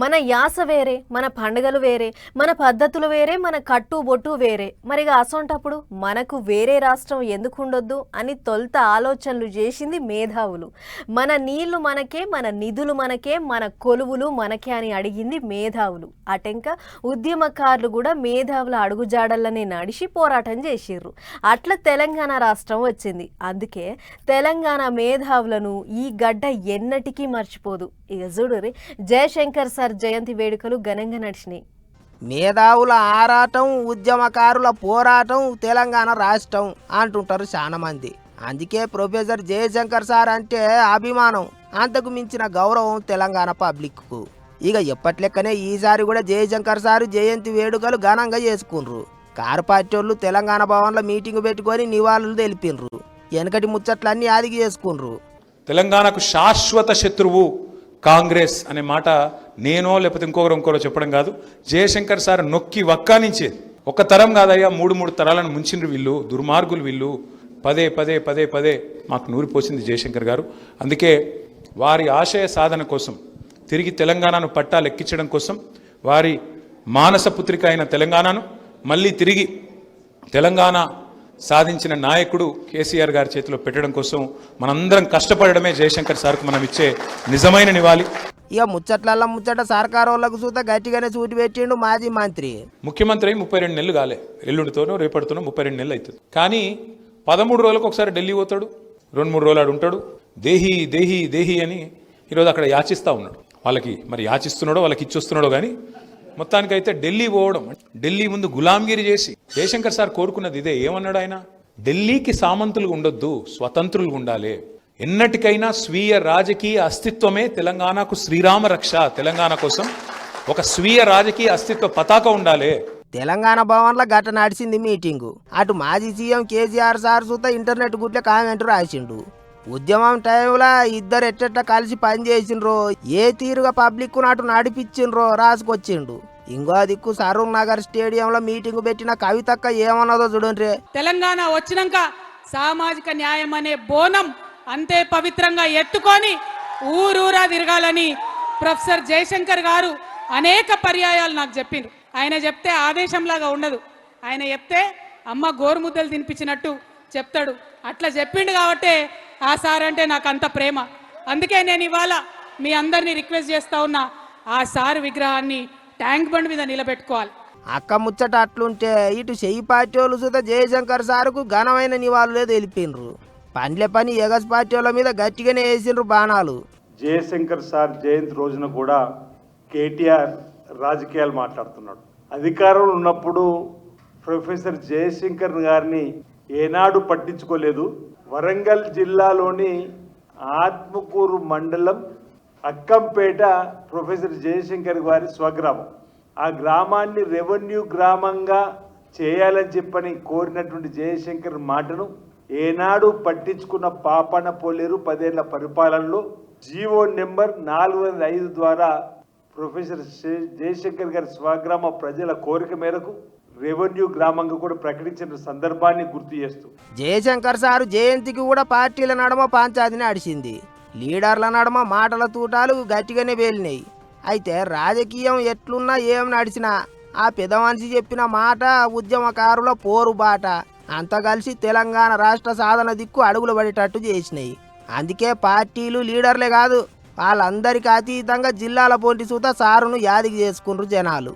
మన యాస వేరే, మన పండుగలు వేరే, మన పద్ధతులు వేరే, మన కట్టు బొట్టు వేరే. మరిగా అసొంటప్పుడు మనకు వేరే రాష్ట్రం ఎందుకు ఉండొద్దు అని తొలుత ఆలోచనలు చేసింది మేధావులు. మన నీళ్లు మనకే, మన నిధులు మనకే, మన కొలువులు మనకే అని అడిగింది మేధావులు. అటెంక ఉద్యమకారులు కూడా మేధావుల అడుగుజాడల్లనే నడిచి పోరాటం చేసిర్రు. అట్లా తెలంగాణ రాష్ట్రం వచ్చింది. అందుకే తెలంగాణ మేధావులను ఈ గడ్డ ఎన్నటికీ మర్చిపోదు. ఇక చూడురి, జయశంకర్ సార్ జయంతి వేడుకలు ఘనంగా నడిచినాయి. మేధావుల ఆరాటం, ఉద్యమకారుల పోరాటం తెలంగాణ రాష్ట్రం అంటుంటారు చాలా మంది. అందుకే ప్రొఫెసర్ జయశంకర్ సార్ అంటే అభిమానం, అంతకు మించిన గౌరవం తెలంగాణ పబ్లిక్కు. ఇక ఎప్పట్లెక్కనే ఈసారి కూడా జయశంకర్ సార్ జయంతి వేడుకలు ఘనంగా చేసుకున్రు. కారు పార్టీ వాళ్ళు తెలంగాణ భవన్లో మీటింగ్ పెట్టుకొని నివాళులు తెలిపిన్రు. వెనకటి ముచ్చట్లన్నీ ఆదిగి చేసుకున్రు. తెలంగాణకు శాశ్వత శత్రువు కాంగ్రెస్ అనే మాట నేనో లేకపోతే ఇంకొకరో చెప్పడం కాదు, జయశంకర్ సార్ నొక్కి వక్కానించేది. ఒక తరం కాదయ్యా, మూడు తరాలను ముంచిండ్రు వీళ్ళు, దుర్మార్గులు వీళ్ళు. పదే పదే పదే పదే మాకు నూరిపోసింది జయశంకర్ గారు. అందుకే వారి ఆశయ సాధన కోసం, తిరిగి తెలంగాణను పట్టాలెక్కించడం కోసం, వారి మానసపుత్రిక అయిన తెలంగాణను మళ్ళీ తిరిగి తెలంగాణ సాధించిన నాయకుడు కేసీఆర్ గారి చేతిలో పెట్టడం కోసం మనందరం కష్టపడడమే జయశంకర్ సార్కు మనం ఇచ్చే నిజమైన నివాళి. ఇక ముచ్చట్ల ముచ్చట సర్కారు వాళ్ళకు చూత గట్టిగానే చూటి పెట్టిండు మాజీ మంత్రి. ముఖ్యమంత్రి 32 నెలలు కాలే, ఎల్లుండితోనో రేపటితోనో 32 నెలలు అవుతుంది. కానీ 13 రోజులకు ఒకసారి ఢిల్లీ పోతాడు, 2-3 రోజులు ఆడు ఉంటాడు. దేహి దేహి దేహి అని ఈరోజు అక్కడ యాచిస్తూ ఉన్నాడు. వాళ్ళకి మరి యాచిస్తున్నాడో వాళ్ళకి ఇచ్చొస్తున్నాడో కానీ మొత్తానికైతే ఢిల్లీ పోవడం, ఢిల్లీ ముందు గులాంగిరి చేసి. జయశంకర్ సార్ కోరుకున్నది ఇదే. ఏమన్నాడు ఆయన? ఢిల్లీకి సామంతులు ఉండొద్దు, స్వతంత్రులు ఉండాలి. ఎన్నటికైనా స్వీయ రాజకీయ అస్తిత్వమే తెలంగాణకు శ్రీరామ రక్ష. తెలంగాణ కోసం ఒక స్వీయ రాజకీయ అస్తిత్వ పతాక ఉండాలి. తెలంగాణ భవన్లో గట్ట నడిచింది మీటింగు. అటు మాజీ సీఎం కేసీఆర్ సార్ చూత ఇంటర్నెట్ గుట్ల కామెంట్ రాసిండు. ఉద్యమం టైంలో ఇద్దరు ఎట్టెట్ట కలిసి పనిచేసిండ్రో, ఏ తీరుగా పబ్లిక్ నాటు నడిపించిండ్రో రాసుకొచ్చిండు. ఇంకో దిక్కు సరూర్ నగర్ స్టేడియంలో మీటింగ్ పెట్టిన కవితక్క ఏమన్నదో చూడండి. తెలంగాణ వచ్చినాక సామాజిక న్యాయం అనే బోనం అంతే పవిత్రంగా ఎత్తుకొని ఊరూరా తిరగాలని ప్రొఫెసర్ జయశంకర్ గారు అనేక పర్యాయాలు నాకు చెప్పిండ్రు. ఆయన చెప్తే ఆదేశంలాగా ఉండదు, ఆయన చెప్తే అమ్మ గోరుముద్దలు తినిపించినట్టు చెప్తాడు. అట్లా చెప్పిండు కాబట్టే ఆ సార్ అంటే నాకు అంత ప్రేమ. అందుకే నేను ఇవాళ మీ అందరినీ రిక్వెస్ట్ చేస్తా ఉన్నా, ఆ సార్ విగ్రహాన్ని ట్యాంక్ బండ్ మీద నిలబెట్టుకోవాలి. అక్క ముచ్చట అట్లుంటే ఇటు చెయ్యి పార్టీ వాళ్ళు చూత జయశంకర్ సార్కు ఘనమైన నివాళులే తెలిపిండ్రు. పండ్లే పని ఎగస్ పార్టీ వాళ్ళ మీద గట్టిగానే వేసిండ్రు బాణాలు. జయశంకర్ సార్ జయంతి రోజున కూడా కేటీఆర్ రాజకీయాలు మాట్లాడుతున్నాడు. అధికారంలో ఉన్నప్పుడు ప్రొఫెసర్ జయశంకర్ గారిని ఏనాడు పట్టించుకోలేదు. వరంగల్ జిల్లాలోని ఆత్మకూరు మండలం అక్కంపేట ప్రొఫెసర్ జయశంకర్ గారి స్వగ్రామం. ఆ గ్రామాన్ని రెవెన్యూ గ్రామంగా చేయాలని చెప్పని కోరినటువంటి జయశంకర్ మాటను ఏనాడు పట్టించుకున్న పాపన పోలేరు. 10 ఏళ్ల పరిపాలనలో జీవో నెంబర్ 405 ద్వారా ప్రొఫెసర్ జయశంకర్ గారి స్వగ్రామ ప్రజల కోరిక మేరకు రెవెన్యూ గ్రామంగా కూడా ప్రకటించిన సందర్భాన్ని గుర్తు చేస్తూ జయశంకర్ సారు జయంతికి కూడా పార్టీల నడమ పంచాయతీని అడిచింది. లీడర్ల నడమ మాటల తూటాలు గట్టిగానే పేలినాయి. అయితే రాజకీయం ఎట్లున్నా ఏం నడిచినా ఆ పెద్ద మనిషి చెప్పిన మాట ఉద్యమకారుల పోరు బాట అంతా కలిసి తెలంగాణ రాష్ట్ర సాధన దిక్కు అడుగులు పడేటట్టు చేసినాయి. అందుకే పార్టీలు లీడర్లే కాదు, వాళ్ళందరికీ అతీతంగా జిల్లాల పోటీ సూత సారును యాదికి చేసుకుండ్రు జనాలు.